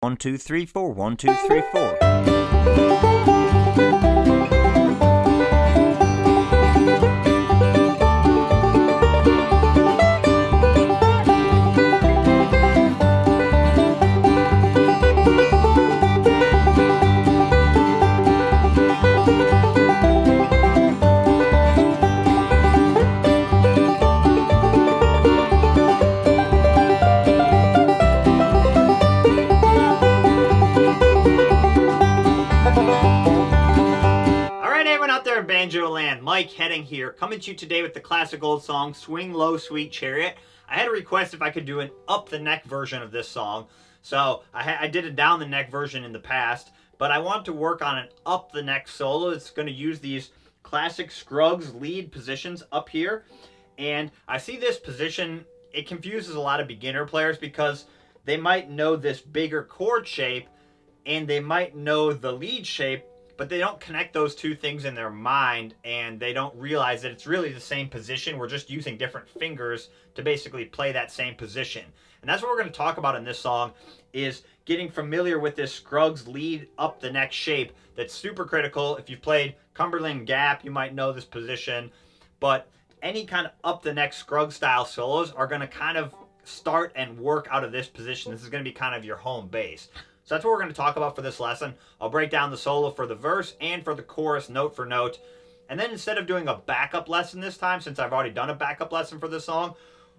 1, 2, 3, 4, 1, 2, 3, 4. Banjo Land, Mike Hedding here, coming to you today with the classic old song, Swing Low, Sweet Chariot. I had a request if I could do an up-the-neck version of this song, so I did a down-the-neck version in the past, but I want to work on an up-the-neck solo. It's going to use these classic Scruggs lead positions up here, and I see this position, it confuses a lot of beginner players because they might know this bigger chord shape, and they might know the lead shape, but they don't connect those two things in their mind, and they don't realize that it's really the same position. We're just using different fingers to basically play that same position. And that's what we're going to talk about in this song, is getting familiar with this Scruggs lead up the neck shape that's super critical. If you've played Cumberland Gap, you might know this position, but any kind of up the neck Scruggs style solos are going to kind of start and work out of this position. This is going to be kind of your home base. So that's what we're going to talk about for this lesson. I'll break down the solo for the verse and for the chorus note for note. And then instead of doing a backup lesson this time, since I've already done a backup lesson for this song,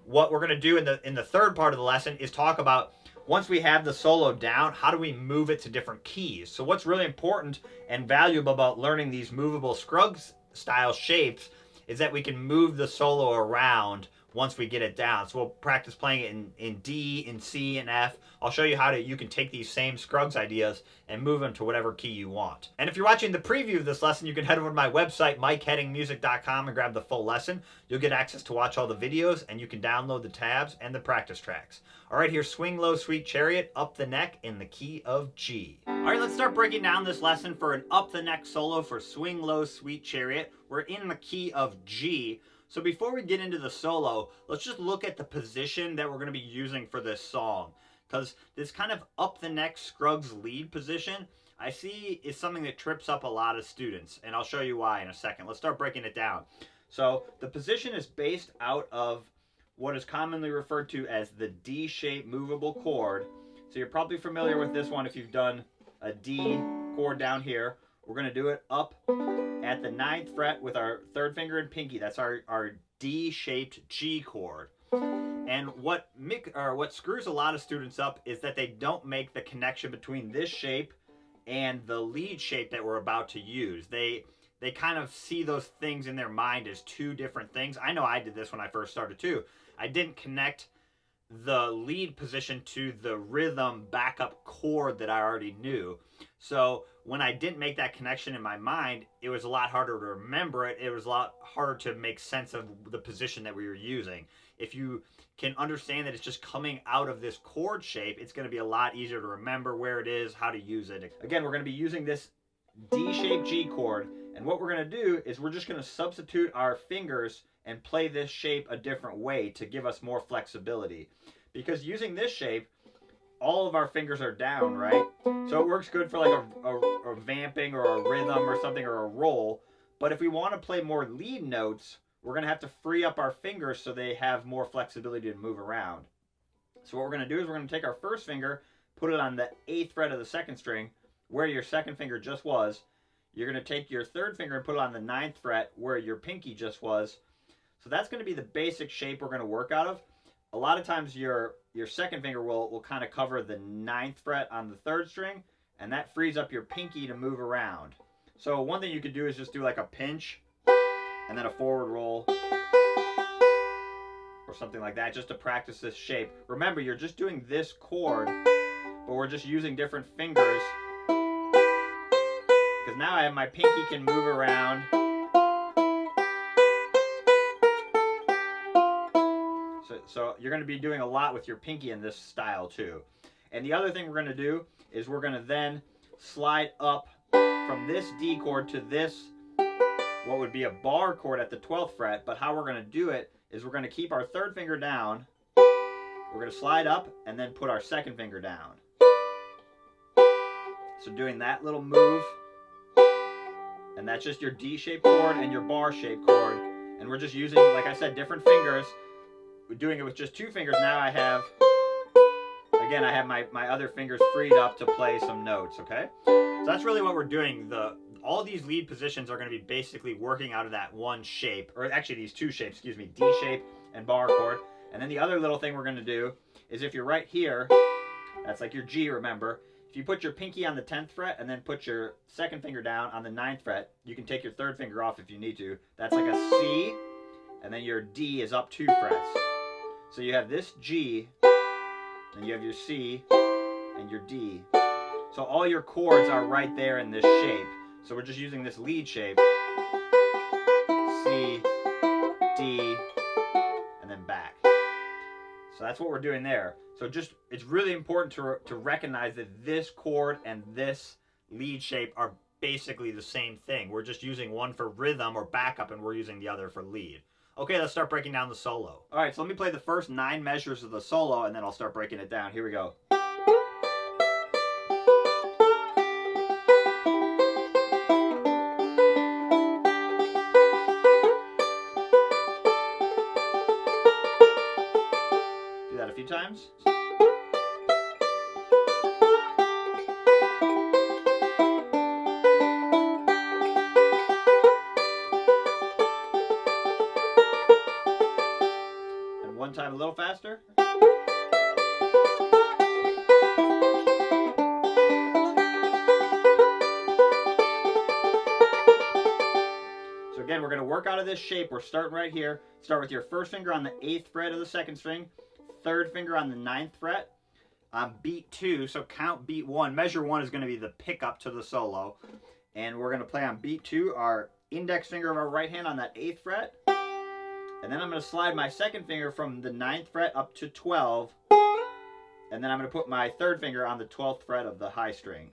what we're going to do in the third part of the lesson is talk about, once we have the solo down, how do we move it to different keys? So what's really important and valuable about learning these movable Scruggs style shapes is that we can move the solo around once we get it down. So we'll practice playing it in D, in C, and F. I'll show you how you can take these same Scruggs ideas and move them to whatever key you want. And if you're watching the preview of this lesson, you can head over to my website, MikeHeddingMusic.com, and grab the full lesson. You'll get access to watch all the videos, and you can download the tabs and the practice tracks. All right, here's Swing Low, Sweet Chariot, up the neck in the key of G. All right, let's start breaking down this lesson for an up the neck solo for Swing Low, Sweet Chariot. We're in the key of G. So before we get into the solo, let's just look at the position that we're going to be using for this song. Because this kind of up the neck Scruggs lead position, I see is something that trips up a lot of students. And I'll show you why in a second. Let's start breaking it down. So the position is based out of what is commonly referred to as the D-shaped movable chord. So you're probably familiar with this one if you've done a D chord down here. We're going to do it up at the 9th fret with our third finger and pinky. That's our D-shaped G chord. And what screws a lot of students up is that they don't make the connection between this shape and the lead shape that we're about to use. They kind of see those things in their mind as two different things. I know I did this when I first started too. I didn't connect the lead position to the rhythm backup chord that I already knew. So when I didn't make that connection in my mind, it was a lot harder to remember it. It was a lot harder to make sense of the position that we were using. If you can understand that it's just coming out of this chord shape, it's going to be a lot easier to remember where it is, how to use it. Again, we're going to be using this D-shaped G chord, and what we're going to do is we're just going to substitute our fingers and play this shape a different way to give us more flexibility. Because using this shape, all of our fingers are down, right? So it works good for like a vamping or a rhythm or something, or a roll. But if we want to play more lead notes, we're going to have to free up our fingers so they have more flexibility to move around. So what we're going to do is we're going to take our first finger, put it on the 8th fret of the 2nd string, where your second finger just was. You're going to take your third finger and put it on the 9th fret, where your pinky just was. So that's going to be the basic shape we're going to work out of. A lot of times your second finger will kind of cover the 9th fret on the 3rd string, and that frees up your pinky to move around. So one thing you could do is just do like a pinch, and then a forward roll, or something like that, just to practice this shape. Remember, you're just doing this chord, but we're just using different fingers, because now I have my pinky can move around. So you're going to be doing a lot with your pinky in this style too. And the other thing we're going to do is we're going to then slide up from this D chord to this, what would be a bar chord at the 12th fret. But how we're going to do it is we're going to keep our third finger down. We're going to slide up and then put our second finger down. So doing that little move, and that's just your D-shaped chord and your bar-shaped chord. And we're just using, like I said, different fingers. We're doing it with just 2 fingers. Now I have, again, I have my other fingers freed up to play some notes, okay? So that's really what we're doing. All these lead positions are going to be basically working out of that one shape, or actually these 2 shapes, excuse me, D shape and bar chord. And then the other little thing we're going to do is if you're right here, that's like your G, remember. If you put your pinky on the 10th fret and then put your second finger down on the 9th fret, you can take your third finger off if you need to. That's like a C, and then your D is up 2 frets. So you have this G, and you have your C, and your D. So all your chords are right there in this shape. So we're just using this lead shape. C, D, and then back. So that's what we're doing there. So just, it's really important to recognize that this chord and this lead shape are basically the same thing. We're just using one for rhythm or backup, and we're using the other for lead. Okay, let's start breaking down the solo. All right, so let me play the first 9 measures of the solo, and then I'll start breaking it down. Here we go. Do that a few times. One time a little faster. So again, we're going to work out of this shape. We're starting right here. Start with your first finger on the 8th fret of the 2nd string, third finger on the 9th fret, on beat 2, so count beat 1. Measure 1 is going to be the pickup to the solo. And we're going to play on beat 2, our index finger of our right hand on that 8th fret. And then I'm going to slide my second finger from the 9th fret up to 12. And then I'm going to put my third finger on the 12th fret of the high string.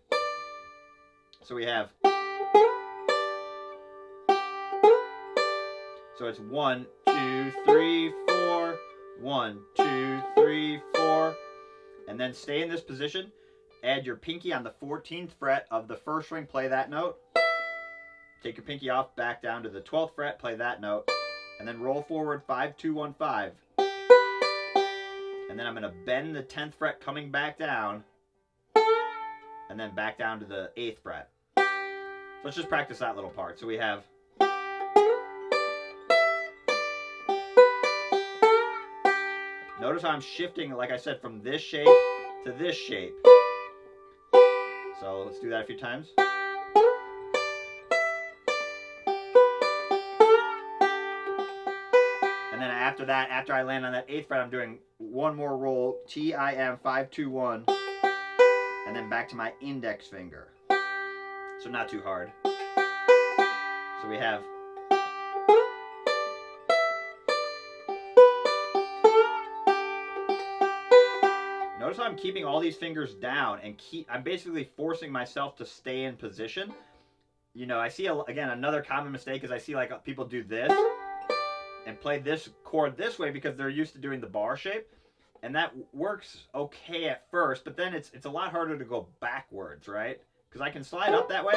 So we have... So it's 1, 2, 3, 4. 1, 2, 3, 4. And then stay in this position. Add your pinky on the 14th fret of the first string. Play that note. Take your pinky off, back down to the 12th fret. Play that note. And then roll forward 5, 2, 1, 5. And then I'm going to bend the 10th fret coming back down. And then back down to the 8th fret. So let's just practice that little part. So we have... Notice how I'm shifting, like I said, from this shape to this shape. So let's do that a few times. And then after that, after I land on that 8th fret, I'm doing one more roll, T-I-M, 5, 2, 1, and then back to my index finger. So not too hard. So we have... Notice how I'm keeping all these fingers down and I'm basically forcing myself to stay in position. You know, I see, again, another common mistake is I see like people do this and play this chord this way because they're used to doing the bar shape. And that works okay at first, but then it's a lot harder to go backwards, right? Because I can slide up that way,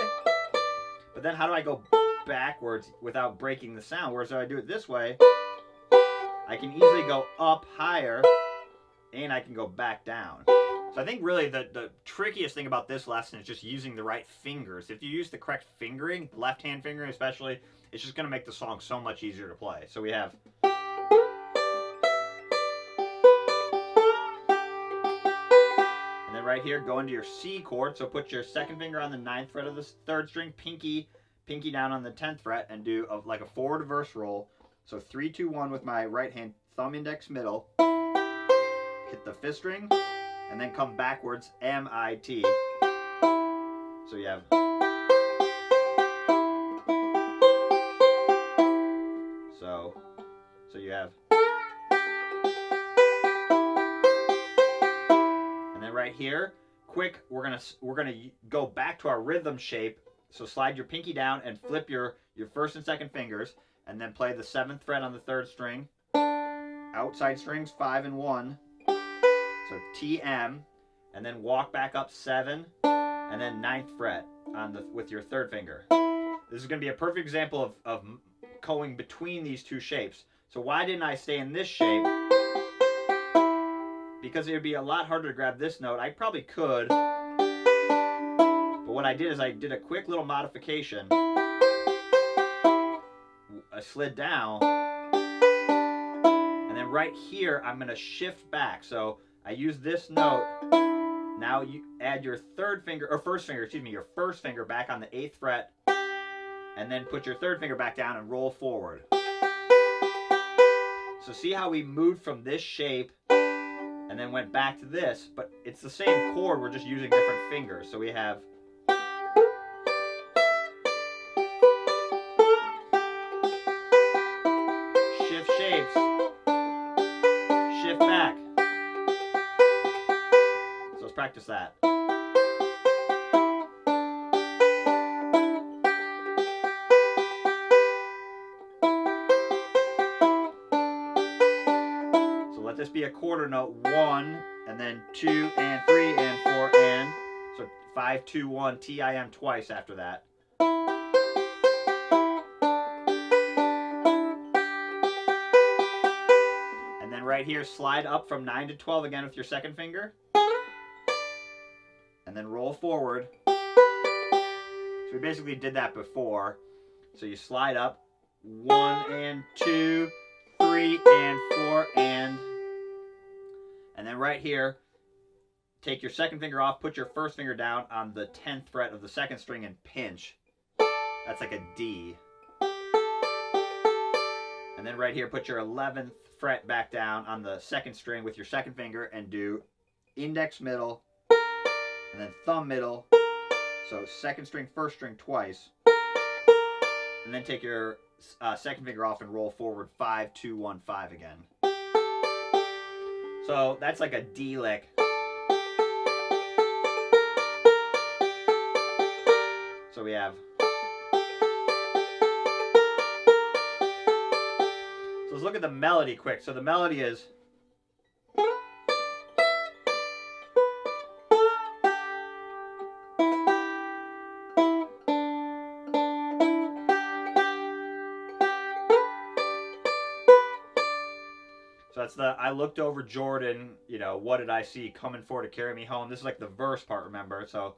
but then how do I go backwards without breaking the sound? Whereas if I do it this way, I can easily go up higher and I can go back down. So I think really the trickiest thing about this lesson is just using the right fingers. If you use the correct fingering, left hand fingering especially, it's just going to make the song so much easier to play. So we have... And then right here, go into your C chord. So put your second finger on the 9th fret of the 3rd string, pinky down on the 10th fret, and do like a forward verse roll. So 3, 2, 1 with my right hand, thumb, index, middle. Hit the 5th string, and then come backwards, M-I-T. So you have... So you have... And then right here, quick, we're gonna go back to our rhythm shape. So slide your pinky down and flip your first and second fingers, and then play the 7th fret on the 3rd string. Outside strings 5 and 1. So TM, and then walk back up 7, and then 9th fret on with your 3rd finger. This is going to be a perfect example of going between these two shapes. So why didn't I stay in this shape? Because it would be a lot harder to grab this note. I probably could, but what I did is I did a quick little modification. I slid down, and then right here I'm going to shift back. So I use this note. Now you add your 3rd finger, or 1st finger, excuse me, your 1st finger back on the 8th fret, and then put your 3rd finger back down and roll forward. So see how we moved from this shape and then went back to this, but it's the same chord, we're just using different fingers. So we have shift shapes, shift back. So let's practice that. Let this be a quarter note, 1, and then 2 and 3 and 4 and. So 5, 2, 1, TIM twice after that. And then right here, slide up from 9 to 12 again with your 2nd finger. And then roll forward. So we basically did that before. So you slide up, 1 and 2, 3 and 4 and. And then right here, take your 2nd finger off, put your 1st finger down on the 10th fret of the 2nd string and pinch. That's like a D. And then right here, put your 11th fret back down on the 2nd string with your 2nd finger and do index middle, and then thumb middle. So 2nd string, 1st string twice. And then take your 2nd finger off and roll forward 5, 2, 1, 5 again. So that's like a D lick. So we have. So let's look at the melody quick. So the melody is. So that's the, I looked over Jordan, you know, what did I see coming for to carry me home? This is like the verse part, remember? So.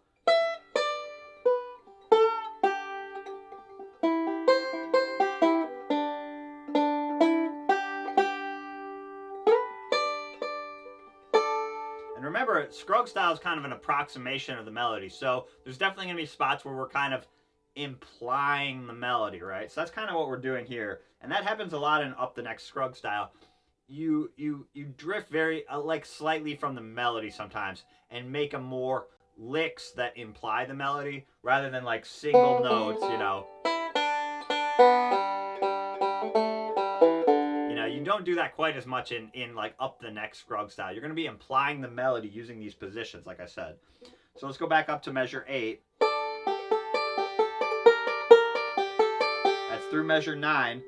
And remember, Scruggs style is kind of an approximation of the melody. So there's definitely going to be spots where we're kind of implying the melody, right? So that's kind of what we're doing here. And that happens a lot in Up the Neck Scruggs style. You drift very like slightly from the melody sometimes and make them more licks that imply the melody rather than like single notes, you know. You know, you don't do that quite as much in like Up the Neck Scruggs style. You're going to be implying the melody using these positions, like I said. So let's go back up to measure 8. That's through measure 9.